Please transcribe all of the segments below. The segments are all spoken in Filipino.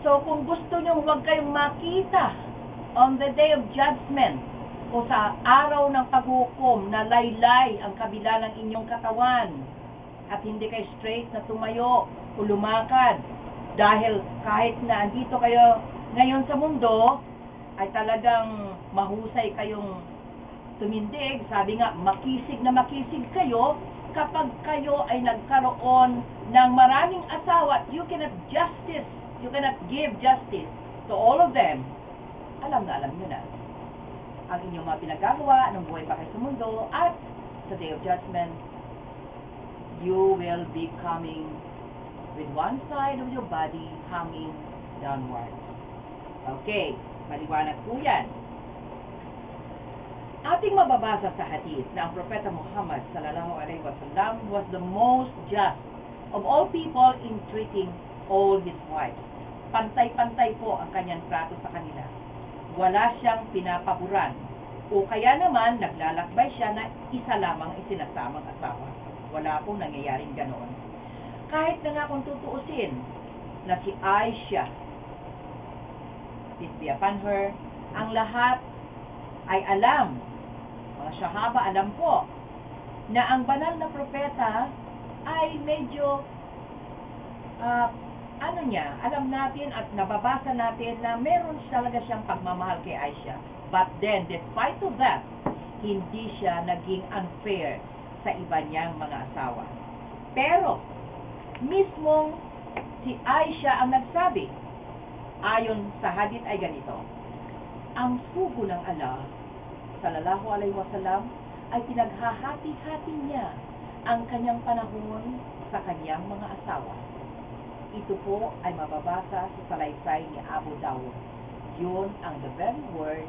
So, kung gusto nyo huwag kayong makita on the day of judgment o sa araw ng paghukom na laylay ang kabila ng inyong katawan at hindi kayo straight na tumayo o lumakad dahil kahit na andito kayo ngayon sa mundo ay talagang mahusay kayong tumindig. Sabi nga, makisig na makisig kayo kapag kayo ay nagkaroon ng maraming asawa. You cannot give justice to all of them. Alam nyo na ang inyong mga pinagagawa nung buhay pa kayo sa mundo, at sa day of judgment you will be coming with one side of your body hanging downward. Okay, maliwanag po yan. Ating mababasa sa hadith na ang Propeta Muhammad sallallahu alaihi wasallam was the most just of all people in treating all his wives. Pantay-pantay po ang kanyang trato sa kanila. Wala siyang pinapaburan o kaya naman naglalakbay siya na isa lamang isinasamang asawa. Wala pong nangyayaring ganoon. Kahit na nga kung tutuusin na si Aisha, peace be upon her, ang lahat ay alam, mga sahaba alam po, na ang banal na propeta ay medyo alam natin at nababasa natin na meron talaga siyang pagmamahal kay Aisha. But then, despite of that, hindi siya naging unfair sa iba niyang mga asawa. Pero, mismong si Aisha ang nagsabi, ayon sa hadith ay ganito, ang sugo ng Allah, sallallahu alaihi wasallam, ay pinaghahati-hati niya ang kanyang panahon sa kanyang mga asawa. Ito po ay mababasa sa salaysay ni Abu Dawud. Yun ang the very word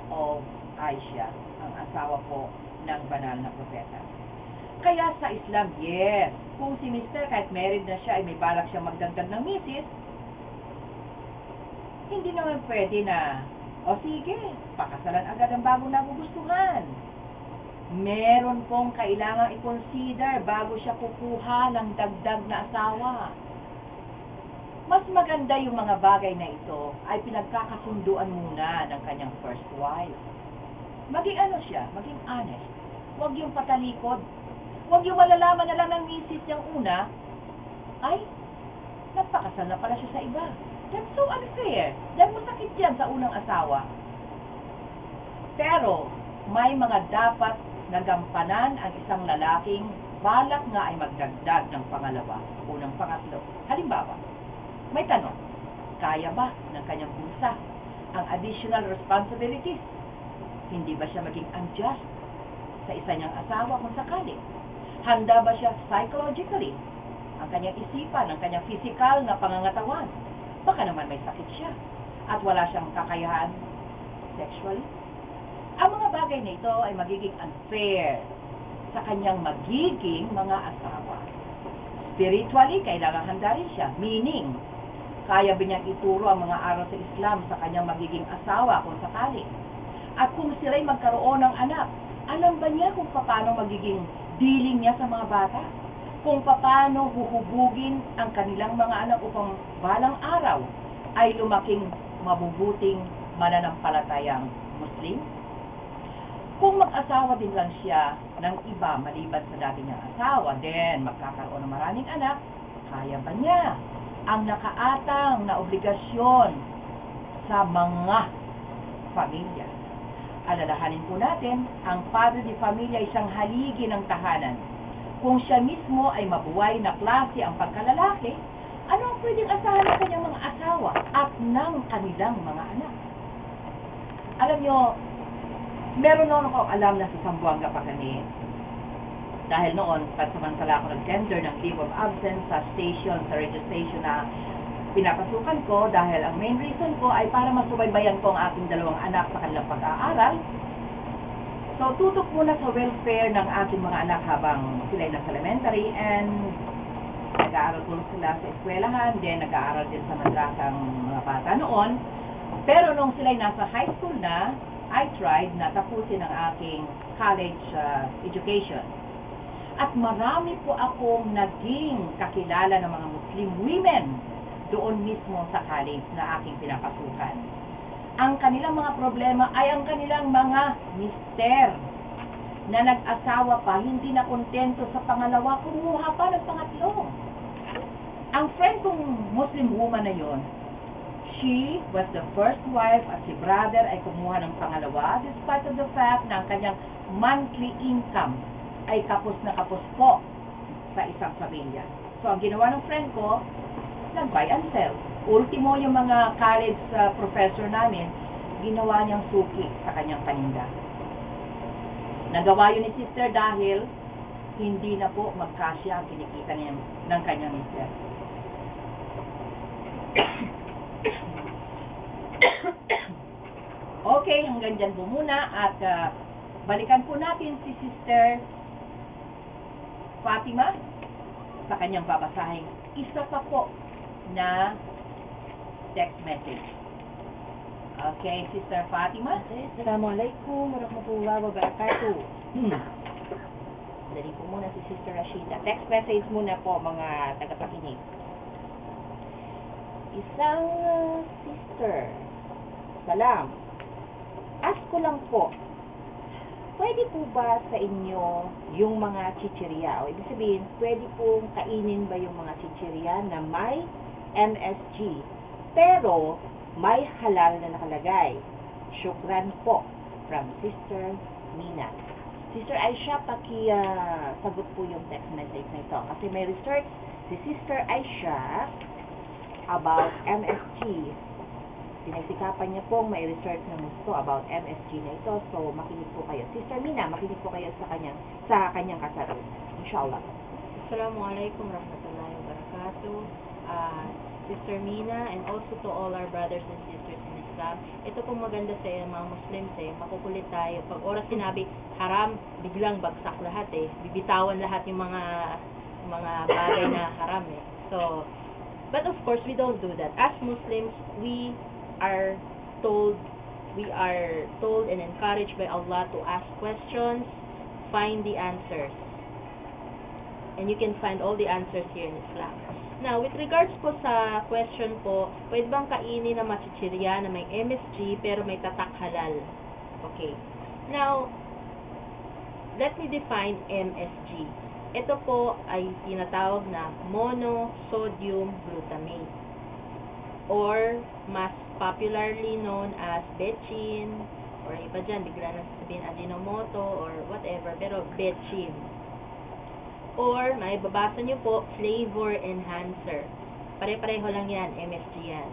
of Aisha, ang asawa po ng banal na propeta. Kaya sa Islam, yes, kung si Mr. kahit married na siya ay may balak siyang magdagdag ng misis, hindi naman pwede na, o sige, pakasalan agad ang bagong nagugustuhan. Meron pong kailangang i-consider bago siya kukuha ng dagdag na asawa. Mas maganda yung mga bagay na ito ay pinagkakasunduan muna ng kanyang first wife. Maging maging honest. Huwag yung patalikod. Huwag yung malalaman na lang ng misis niyang una, ay, nagpakasal na pala siya sa iba. That's so unfair. Dahil masakit yan sa unang asawa. Pero, may mga dapat nagampanan ang isang lalaking balak nga ay magdagdag ng pangalawa o ng pangatlo. Halimbawa, may tanong, kaya ba ng kanyang bulsa ang additional responsibilities? Hindi ba siya maging unjust sa isa niyang asawa kung sakali? Handa ba siya psychologically? Ang kanyang isipan, ang kanyang physical na pangangatawan? Baka naman may sakit siya at wala siyang kakayahan sexually. Ang mga bagay na ito ay magiging unfair sa kanyang magiging mga asawa. Spiritually, kailangan handa rin siya. Meaning, kaya ba niyang ituro ang mga aral sa Islam sa kanyang magiging asawa kung sakali? At kung sila'y magkaroon ng anak, alam ba niya kung paano magiging dealing niya sa mga bata? Kung paano huhubugin ang kanilang mga anak upang balang araw ay lumaking mabubuting mananampalatayang Muslim? Kung mag-asawa din lang siya ng iba maliban sa dati niyang asawa, then magkakaroon ng maraming anak, kaya ba niya ang nakaatang na obligasyon sa mga pamilya? Alalahanin po natin, ang padre de familia ay isang haligi ng tahanan. Kung siya mismo ay mabuhay na klase ang pagkalalaki, ano ang pwedeng asahan ng kanyang mga asawa at ng kanilang mga anak? Alam nyo, meron noon ako alam na sa Zamboanga pa kami. Dahil noon, pansamantala ako nag-tender ng leave of absence sa station, sa radio station na pinapasukan ko dahil ang main reason ko ay para masubaybayan ko ang aking dalawang anak sa kanilang pag-aaral. So, tutok muna sa welfare ng aking mga anak habang sila ay nasa elementary and nag-aaral ko sila sa eskwelahan, then nag-aaral din sa madrasang mga bata noon. Pero nung sila ay nasa high school na, I tried na tapusin ang aking college education. At marami po akong naging kakilala ng mga Muslim women doon mismo sa college na aking pinapasukan. Ang kanilang mga problema ay ang kanilang mga mister na nag-asawa pa, hindi na kontento sa pangalawa, kumuha pa ng pangatlo. Ang friend kong Muslim woman na yon, she was the first wife at si brother ay kumuha ng pangalawa despite of the fact na ang kanyang monthly income ay kapos na kapos po sa isang pamilya. So, ang ginawa ng friend ko, nag-buy and sell. Ultimo, yung mga college professor namin, ginawa niyang suki sa kanyang paninda. Nagawa yun ni sister dahil hindi na po magkasya ang kinikita niya ng kanyang mister. Okay, hanggang dyan po muna at balikan po natin si Sister Fatima sa kanyang babasahing isa pa po na text message. Okay, Sister Fatima. Assalamualaikum warahmatullahi wabarakatuh. Dali po muna si Sister Rashida. Text message muna po mga tagapakinig. Isang sister. Salam. Ask ko lang po, pwede po ba sa inyo yung mga chichirya? O ibig sabihin, pwede pong kainin ba yung mga chichirya na may MSG? Pero, may halal na nakalagay. Shukran po from Sister Mina. Sister Aisha, sagot po yung text message na ito. Kasi may research si Sister Aisha about MSG. Pinagsikapan niya pong may research na gusto about MSG na ito. So, makinig po kayo. Sister Mina, makinig po kayo sa kanyang kasagot. Inshallah. Assalamualaikum warahmatullahi wabarakatuh. Sister Mina and also to all our brothers and sisters in Islam. Ito pong maganda sa mga Muslims makukulit tayo. Pag oras sinabi haram, biglang bagsak lahat Bibitawan lahat yung mga bagay na haram So, but of course, we don't do that. As Muslims, we are told and encouraged by Allah to ask questions, find the answers. And you can find all the answers here in Islam. Now, with regards po sa question po, pwede bang kainin na machichirya na may MSG pero may tatak halal? Okay. Now, let me define MSG. Ito po ay tinatawag na monosodium glutamate or mas popularly known as betchin or iba dyan, bigla na sabihin Ajinomoto or whatever, pero betchin. Or, may babasa nyo po, flavor enhancer. Pare-pareho lang yan, MSG yan.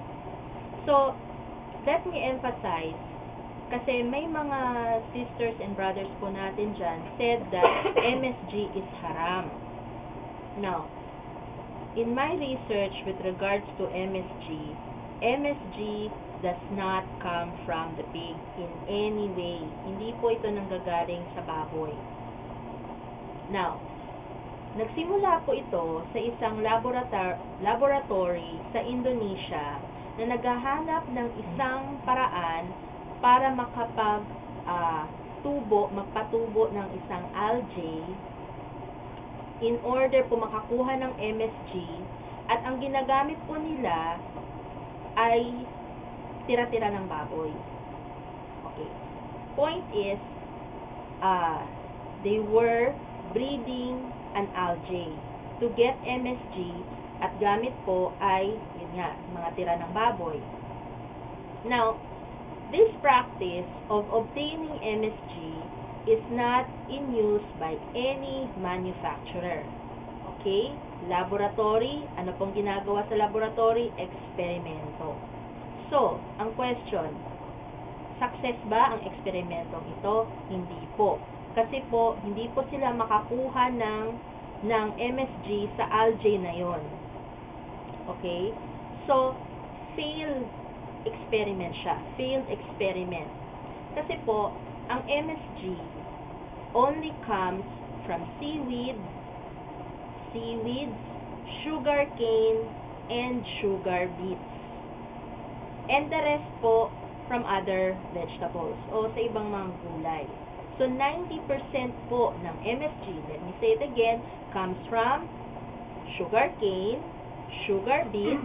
So, let me emphasize, kasi may mga sisters and brothers po natin dyan said that MSG is haram. Now, in my research with regards to MSG does not come from the pig in any way. Hindi po ito nanggagaling sa baboy. Now, nagsimula po ito sa isang laboratory sa Indonesia na naghahanap ng isang paraan para magpatubo ng isang algae in order po makakuha ng MSG, at ang ginagamit po nila ay tira-tira ng baboy. Okay. Point is, they were breeding an algae to get MSG, at gamit po ay, yun nga, mga tira ng baboy. Now, this practice of obtaining MSG is not in use by any manufacturer. Okay? Laboratory, ano pong ginagawa sa laboratory? Eksperimento. So, ang question, success ba ang eksperimentong ito? Hindi po. Kasi po, hindi po sila makakuha ng MSG sa algae na yon. Okay? So, failed experiment siya. Failed experiment. Kasi po, ang MSG only comes from seaweeds, sugar cane, and sugar beets. And the rest po from other vegetables o sa ibang mga gulay. So, 90% po ng MSG, let me say it again, comes from sugar cane, sugar beets,